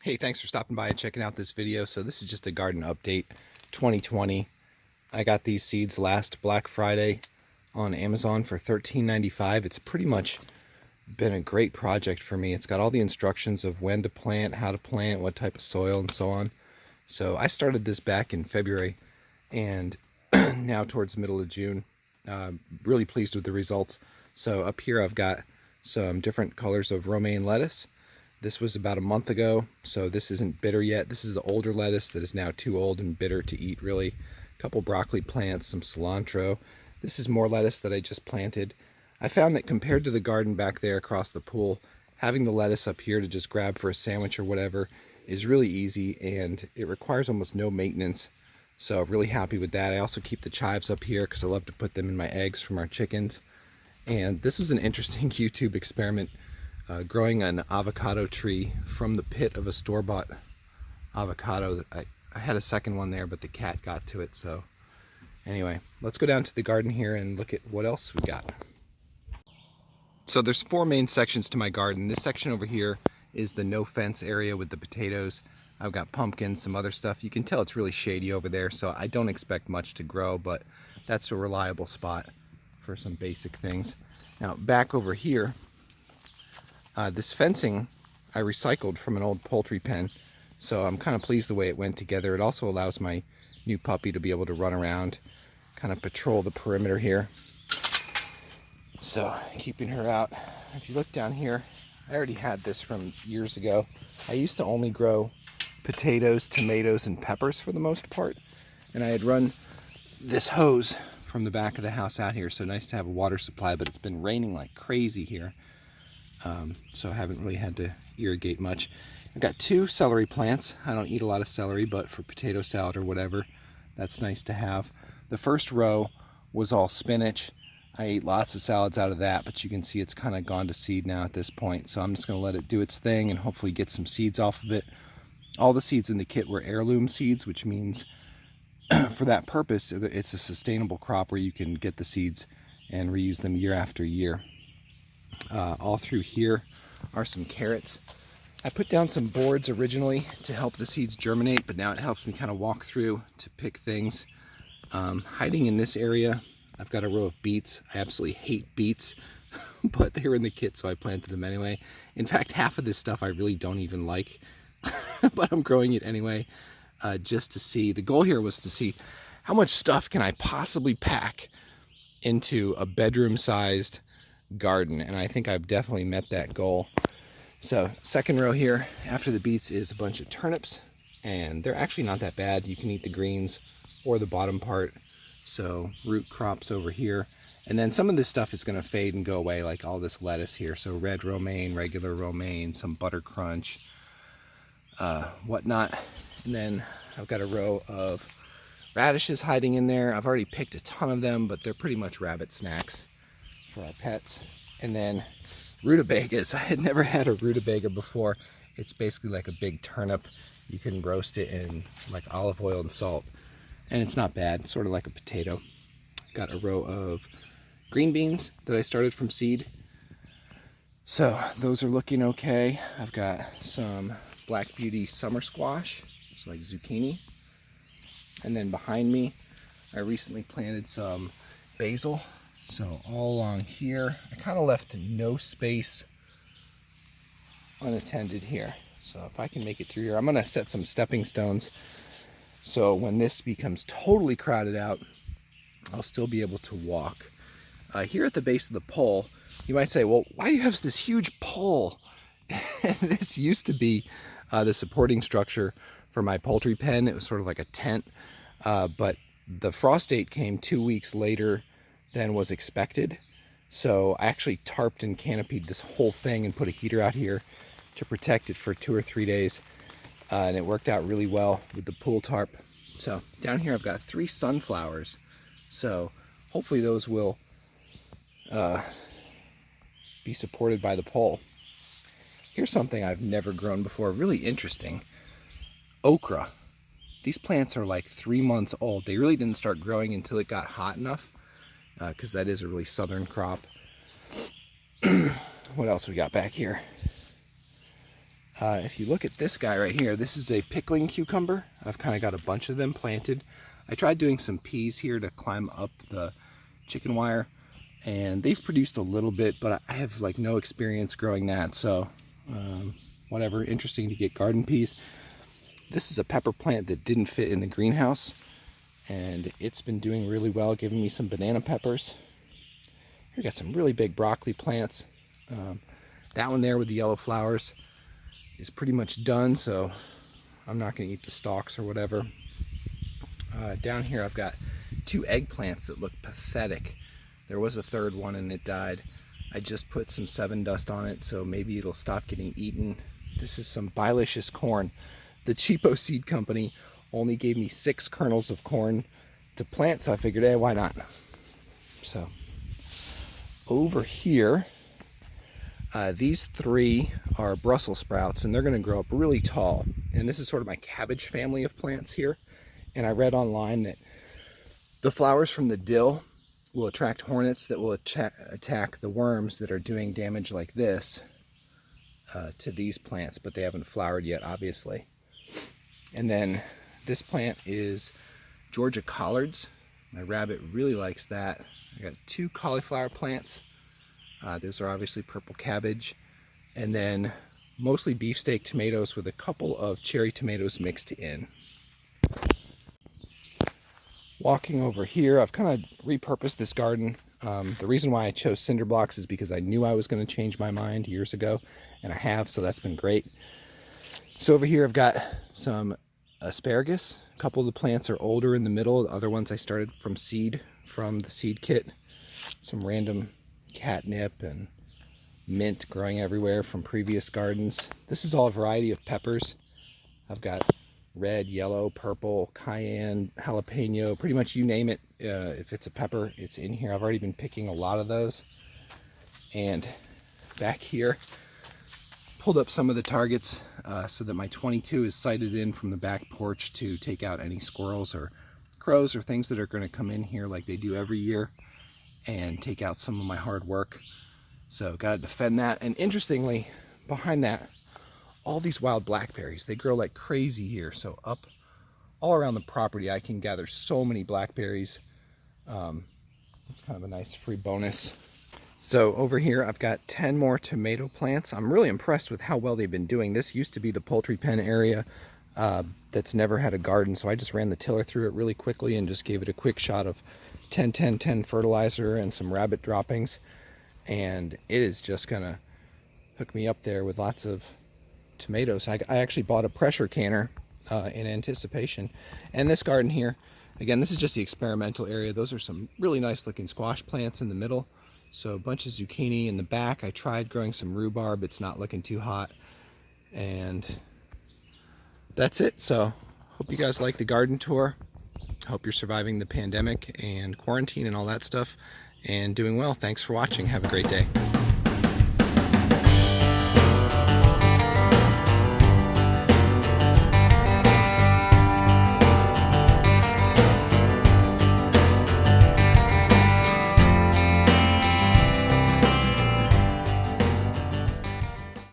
Hey, thanks for stopping by and checking out this video. So this is just a garden update 2020. I got these seeds last Black Friday on Amazon for $13.95. It's pretty much been a great project for me. It's got all the instructions of when to plant, how to plant, what type of soil, and so on. So I started this back in February, and now towards the middle of June. Really pleased with the results. So up here I've got some different colors of romaine lettuce. This was about a month ago, so this isn't bitter yet. This is the older lettuce that is now too old and bitter to eat, really. A couple broccoli plants, some cilantro. This is more lettuce that I just planted. I found that compared to the garden back there across the pool, having the lettuce up here to just grab for a sandwich or whatever is really easy, and it requires almost no maintenance. So I'm really happy with that. I also keep the chives up here because I love to put them in my eggs from our chickens. And this is an interesting YouTube experiment. Growing an avocado tree from the pit of a store-bought avocado. I had a second one there, but the cat got to it. So anyway, let's go down to the garden here and look at what else we got. So there's four main sections to my garden. This section over here is the no fence area with the potatoes. I've got pumpkins, some other stuff. You can tell it's really shady over there, so I don't expect much to grow, but that's a reliable spot for some basic things. Now back over here, this fencing I recycled from an old poultry pen, so I'm kind of pleased the way it went together. It also allows my new puppy to be able to run around, kind of patrol the perimeter here. So keeping her out. If you look down here, I already had this from years ago. I used to only grow potatoes, tomatoes, and peppers for the most part, and I had run this hose from the back of the house out here, so nice to have a water supply, but it's been raining like crazy here. So I haven't really had to irrigate much. I've got two celery plants. I don't eat a lot of celery, but for potato salad or whatever, that's nice to have. The first row was all spinach. I ate lots of salads out of that, but you can see it's kind of gone to seed now at this point. So I'm just going to let it do its thing and hopefully get some seeds off of it. All the seeds in the kit were heirloom seeds, which means for that purpose, it's a sustainable crop where you can get the seeds and reuse them year after year. All through here are some carrots. I put down some boards originally to help the seeds germinate, but now it helps me kind of walk through to pick things. Hiding in this area, I've got a row of beets. I absolutely hate beets, but they were in the kit, so I planted them anyway. In fact, half of this stuff I really don't even like, but I'm growing it anyway, just to see. The goal here was to see how much stuff can I possibly pack into a bedroom-sized garden, and I think I've definitely met that goal. So second row here after the beets is a bunch of turnips, and they're actually not that bad. You can eat the greens or the bottom part, so root crops over here. And then some of this stuff is going to fade and go away, like all this lettuce here. So red romaine, regular romaine, some butter crunch, whatnot. And then I've got a row of radishes hiding in there. I've already picked a ton of them, but they're pretty much rabbit snacks for our pets. And then rutabagas. I had never had a rutabaga before. It's basically like a big turnip. You can roast it in like olive oil and salt, and it's not bad. It's sort of like a potato. Got a row of green beans that I started from seed, so those are looking okay. I've got some Black Beauty summer squash, it's like zucchini. And then behind me, I recently planted some basil. So all along here, I kind of left no space unattended here. So if I can make it through here, I'm going to set some stepping stones. So when this becomes totally crowded out, I'll still be able to walk. Here at the base of the pole, you might say, well, why do you have this huge pole? This used to be the supporting structure for my poultry pen. It was sort of like a tent, but the frost date came 2 weeks later than was expected. So I actually tarped and canopied this whole thing and put a heater out here to protect it for 2 or 3 days. And it worked out really well with the pool tarp. So down here I've got 3 sunflowers. So hopefully those will be supported by the pole. Here's something I've never grown before, really interesting. Okra. These plants are like 3 months old. They really didn't start growing until it got hot enough, because that is a really southern crop. What else we got back here? If you look at this guy right here, this is a pickling cucumber. I've kind of got a bunch of them planted. I tried doing some peas here to climb up the chicken wire, and they've produced a little bit, but I have like no experience growing that, so whatever. Interesting to get garden peas. This is a pepper plant that didn't fit in the greenhouse, and it's been doing really well, giving me some banana peppers. Here we got some really big broccoli plants. That one there with the yellow flowers is pretty much done, so I'm not going to eat the stalks or whatever. Down here I've got 2 eggplants that look pathetic. There was a third one and it died. I just put some 7 dust on it, so maybe it'll stop getting eaten. This is some Bilicious corn. The Cheapo Seed Company only gave me 6 kernels of corn to plant, so I figured, hey, why not? So over here, these 3 are Brussels sprouts, and they're going to grow up really tall. And this is sort of my cabbage family of plants here. And I read online that the flowers from the dill will attract hornets that will attack the worms that are doing damage like this to these plants, but they haven't flowered yet, obviously. And then this plant is Georgia collards. My rabbit really likes that. I got 2 cauliflower plants. Those are obviously purple cabbage. And then mostly beefsteak tomatoes with a couple of cherry tomatoes mixed in. Walking over here, I've kind of repurposed this garden. The reason why I chose cinder blocks is because I knew I was going to change my mind years ago, and I have, so that's been great. So over here I've got some asparagus. A couple of the plants are older in the middle. The other ones I started from seed, from the seed kit. Some random catnip and mint growing everywhere from previous gardens. This is all a variety of peppers. I've got red, yellow, purple, cayenne, jalapeno, pretty much you name it. If it's a pepper, it's in here. I've already been picking a lot of those. And back here, pulled up some of the targets so that my 22 is sighted in from the back porch to take out any squirrels or crows or things that are going to come in here like they do every year and take out some of my hard work. So got to defend that. And interestingly, behind that, all these wild blackberries, they grow like crazy here. So up all around the property, I can gather so many blackberries. It's kind of a nice free bonus. So over here, I've got 10 more tomato plants. I'm really impressed with how well they've been doing. This used to be the poultry pen area that's never had a garden. So I just ran the tiller through it really quickly and just gave it a quick shot of 10-10-10 fertilizer and some rabbit droppings. And it is just gonna hook me up there with lots of tomatoes. I actually bought a pressure canner in anticipation. And this garden here, again, this is just the experimental area. Those are some really nice looking squash plants in the middle. So a bunch of zucchini in the back. I tried growing some rhubarb. It's not looking too hot. And that's it. So hope you guys like the garden tour. Hope you're surviving the pandemic and quarantine and all that stuff and doing well. Thanks for watching. Have a great day.